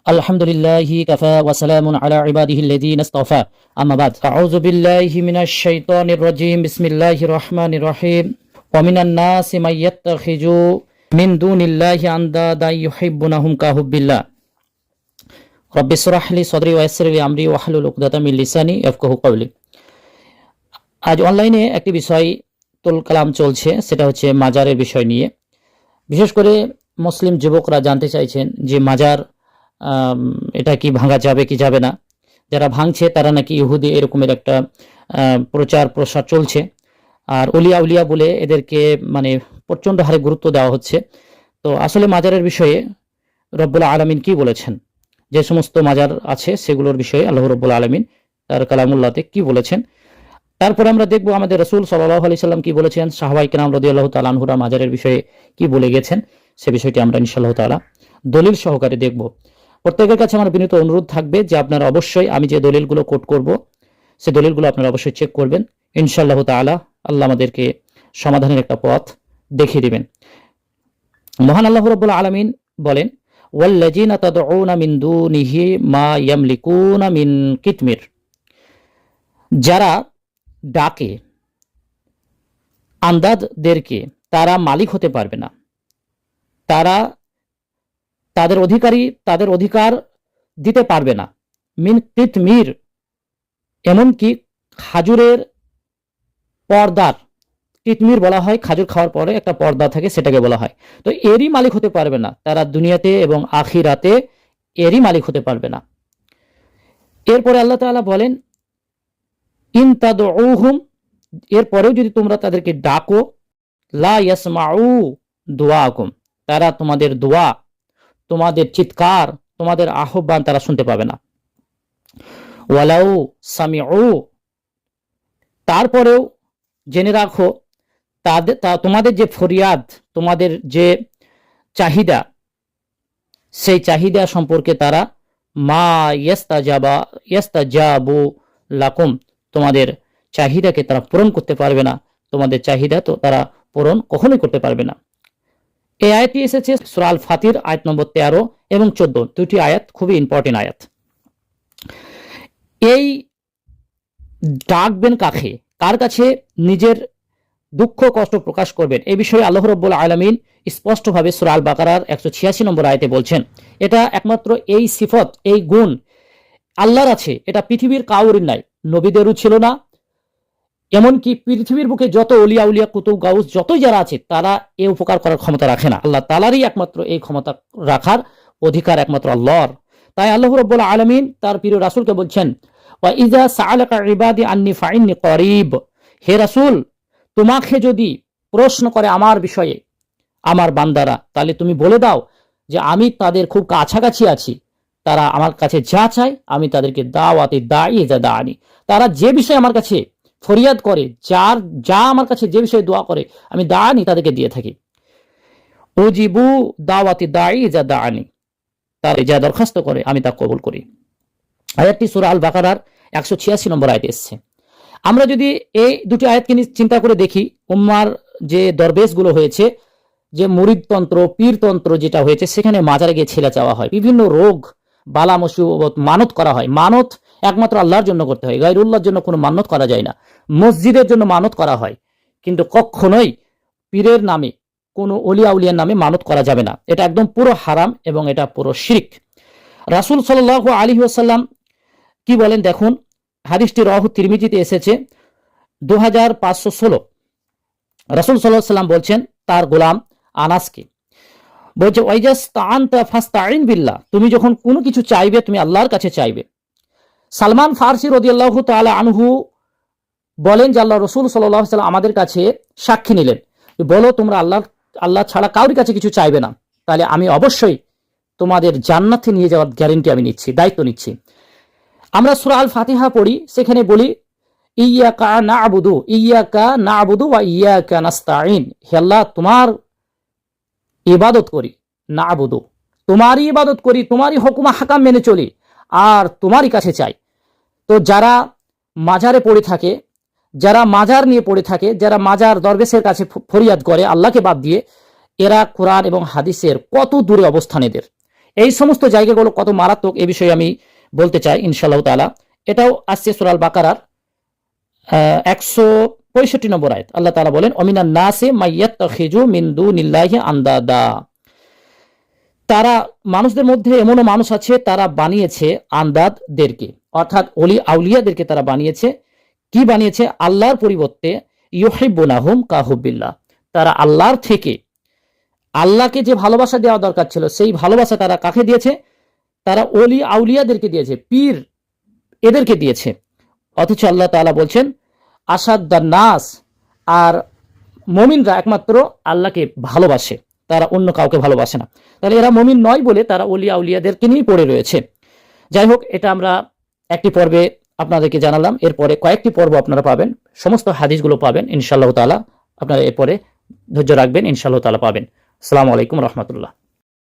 আলহামদুলিল্লাহি কাফা ওয়া সালামুন আলা ইবাদিহিল্লাযীনা ইসতাফা আম্মা বাদ আউযু বিল্লাহি মিনাশ শাইতানির রাজীম বিসমিল্লাহির রহমানির রহিম ওয়া মিনান নাসি মান ইয়াত্তাখিযু মিন দুনিল্লাহি আনদাদা ইউহিব্বুনাহুম কাহুব্বিল্লাহ রাব্বিশ ইশরাহ লি সাদরি ওয়া ইয়াসসির লি আমরি ওয়াহলুল উকদাতাম মিন লিসানি ইয়াফকাহু কওলি। আজ অনলাইনে একটি বিষয় তুল কালাম চলছে, সেটা হচ্ছে মাজারের বিষয় নিয়ে। বিশেষ করে মুসলিম যুবকরা জানতে চাইছেন যে মাজার এটা কি ভাঙা যাবে কি যাবে না। যারা ভাঙছে তারা নাকি ইহুদি, এরকমের একটা প্রচার প্রসার চলছে। আর উলিয়া উলিয়া বলে এদেরকে মানে প্রচণ্ড হারে গুরুত্ব দেওয়া হচ্ছে। তো আসলে মাজারের বিষয়ে রব্বুল আলামিন কি বলেছেন, যে সমস্ত মাজার আছে সেগুলোর বিষয়ে আল্লাহ রব্বুল আলামিন তার কালামুল্লাহতে কি বলেছেন। তারপরে আমরা দেখব আমাদের রাসূল সাল্লাল্লাহু আলাইহি সাল্লাম কি বলেছেন, সাহাবায়ে কেরাম রাদিয়াল্লাহু তাআলা আনহুরা মাজারের বিষয়ে কি বলে গেছেন, সে বিষয়টি আমরা ইনশাআল্লাহ তাআলা দলিল সহকারে দেখব। প্রত্যেকের কাছে আমার বিনীত অনুরোধ থাকবে যে আপনারা অবশ্যই আমি যে দলিলগুলো কোট করব সে দলিলগুলো আপনারা অবশ্যই চেক করবেন। ইনশাআল্লাহ তাআলা আল্লাহ আমাদেরকে সমাধানের একটা পথ দেখিয়ে দিবেন। মহান আল্লাহ রাব্বুল আলামিন বলেন, ওয়াল্লাযীনা তাদউনা মিন দুনিহি মা ইয়ামলিকুনা মিন কিতমির। যারা ডাকে আন্দাজদেরকে তারা মালিক হতে পারবে না, তারা তাদের অধিকার দিতে পারবে না। মিন কিতমির, এমনকি খাজুরের পর্দার, কিতমির বলা হয় খাজুর খাওয়ার পরে একটা পর্দা থাকে, সেটাকে বলা হয়। তো এরই মালিক হতে পারবে না তারা, দুনিয়াতে এবং আখিরাতে এরই মালিক হতে পারবে না। এরপরে আল্লাহ তাআলা বলেন, ইন তাদউহুম, এরপরেও যদি তোমরা তাদেরকে ডাকো, লা ইয়াসমাউ দুআকুম, তারা তোমাদের দোয়া, তোমাদের চিৎকার, তোমাদের আহ্বান তারা শুনতে পাবে না। ওয়ালাউ সামিউ, তারপরেও জেনে রাখো তোমাদের যে ফরিয়াদ, তোমাদের যে চাহিদা, সেই চাহিদা সম্পর্কে তারা মা ইয়াস্তাজাবু লাকুম, তোমাদের চাহিদাকে তারা পূরণ করতে পারবে না। তোমাদের চাহিদা তো তারা পূরণ কখনোই করতে পারবে না। এই আয়াতটি এসেছে সূরা আল ফাতির আয়াত নম্বর 13 এবং 14, দুটি আয়াত খুবই ইম্পর্টেন্ট আয়াত। এই ডাকবেন কাকে, কার কাছে নিজের দুঃখ কষ্ট প্রকাশ করবেন, এই বিষয়ে আল্লাহ রাব্বুল আলামিন স্পষ্টভাবে সূরা আল বাকারার 186 নম্বর আয়াতে বলছেন। এটা একমাত্র এই সিফত, এই গুণ আল্লাহর আছে, এটা পৃথিবীর কাউরির নাই, নবীদেরও ছিল না। এমনকি পৃথিবীর বুকে যত ওলিয়া উলিয়া কুতুব গাউস যতই যারা আছে তারা এই উপকার করার ক্ষমতা রাখে না। আল্লাহ তাআলারই একমাত্র এই ক্ষমতা রাখার অধিকার একমাত্র আল্লাহর। তাই আল্লাহ রাব্বুল আলামিন তার প্রিয় রাসূলকে বলছেন, ওয়া ইযা সাআলাকা ইবাদি আন্নী ফাইন্নী করিব, হে রাসূল, তোমাকে যদি প্রশ্ন করে আমার বিষয়ে আমার বান্দারা, তাহলে তুমি বলে দাও যে আমি তাদের খুব কাছাকাছি আছি। তারা আমার কাছে যা চায় আমি তাদেরকে দাওয়াতে দাঈ ইযা দাআনি, তারা যে বিষয়ে আমার কাছে ফরিয়াদ করে, যা আমার কাছে যে বিষয়ে দোয়া করে আমি দাআনি তাদেরকে দিয়ে থাকি। উজিবু দাওয়াতি দাঈ ইযা দাআনি, তারা যা দরখাস্ত করে আমি তা কবুল করি। আয়াতটি সূরা আল বাকারার 186 নম্বর আয়াতে এসেছে। আমরা যদি এই দুটি আয়াতকে চিন্তা করে দেখি, উম্মার যে দরবেশগুলো হয়েছে, যে মুরিদতন্ত্র পীরতন্ত্র যেটা হয়েছে, সেখানে মাজারে গিয়ে ছেলে চাওয়া হয়, বিভিন্ন রোগ বালা মুসিবত মানত করা হয়। মানত একমাত্র আল্লাহর জন্য করতে হয়, গায়রুল্লাহর জন্য কোনো মানত করা যায় না। মসজিদের জন্য মানত করা হয়, কিন্তু কখনোই পীরের নামে, কোনো ওলিয়া উলিয়ার নামে মানত করা যাবে না। এটা একদম পুরো হারাম এবং এটা পুরো শিরক। রাসূল সাল্লাল্লাহু আলাইহি ওয়াসাল্লাম কি বলেন দেখুন, হাদিসটি রাওয়াহু তিরমিজিতে এসেছে 2516। রাসূল সাল্লাল্লাহু আলাইহি ওয়াসাল্লাম বলছেন তার গোলাম আনাসকে, বলছে ওয়াইজাস্তাআনতা ফাস্তাইন বিল্লাহ, তুমি যখন কোনো কিছু চাইবে তুমি আল্লাহর কাছে চাইবে। সালমান ফারসি রাদিয়াল্লাহু তাআলা আনহু বলেন যে আল্লাহ রাসূল সাল্লাল্লাহু আলাইহি ওয়াসাল্লাম আমাদের কাছে সাক্ষী নিলেন, বলো তোমরা আল্লাহ ছাড়া কারোর কাছে কিছু চাইবে না, তাহলে আমি অবশ্যই তোমাদের জান্নাতে নিয়ে যাওয়ার গ্যারান্টি আমি নিচ্ছি, দায়িত্ব নিচ্ছি। আমরা সূরা আল ফাতিহা পড়ি, সেখানে বলি ইয়্যাকা না'বুদু ওয়া ইয়্যাকা নাস্তাঈন, হে আল্লাহ তোমার ইবাদত করি, না'বুদু তোমারই ইবাদত করি, তোমারই হুকুম হাকাম মেনে চলি, আর তোমারই কাছে চাই। তো যারা মাজারে পড়ে থাকে, যারা মাজার নিয়ে পড়ে থাকে, যারা মাজার দরবেশের কাছে ফরিয়াদ করে আল্লাহকে বাদ দিয়ে, এরা কোরআন এবং হাদিসের কত দূরে অবস্থান এদের। এই সমস্ত জায়গাগুলো কত মারাত্মক এ বিষয়ে আমি বলতে চাই ইনশাআল্লাহ তাআলা। এটাও আসছে সূরা আল বাকারার 165 নম্বর আয়াত। আল্লাহ তাআলা বলেন, অমিনান নাসি মাইয়াত্তাখিজু মিন দুনিল্লাহি আন্দাদা। তারা, মানুষদের মধ্যে এমনও মানুষ আছে তারা বানিয়েছে আন্দাদদেরকে, অর্থাৎ ওলি আউলিয়াদেরকে তারা বানিয়েছে। কি বানিয়েছে? আল্লাহর পরিবর্তে ইউহিব্বুনাহুম কাহুব্বিল্লাহ। তারা আল্লাহর থেকে, আল্লাহকে যে ভালোবাসা দেওয়া দরকার ছিল সেই ভালোবাসা তারা কাকে দিয়েছে? তারা ওলি আউলিয়াদেরকে দিয়েছে, পীর এদেরকে দিয়েছে। অথচ আল্লাহ তাআলা বলছেন আসাদ্দান নাস, আর মুমিনরা একমাত্র আল্লাহকে ভালোবাসে, তারা অন্য কাউকে ভালোবাসে না। তাহলে এরা মুমিন নয় বলে তারা ওলি আউলিয়াদেরকে নিয়ে পড়ে রয়েছে। যাই হোক, এটা আমরা একটি পর্বে আপনাদেরকে জানালাম। এরপরে কয়েকটি পর্ব আপনারা পাবেন, সমস্ত হাদিসগুলো পাবেন ইনশাআল্লাহ তাআলা। আপনারা এরপরে ধৈর্য রাখবেন, ইনশাআল্লাহ তাআলা পাবেন। আসসালামু আলাইকুম রহমতুল্লাহ।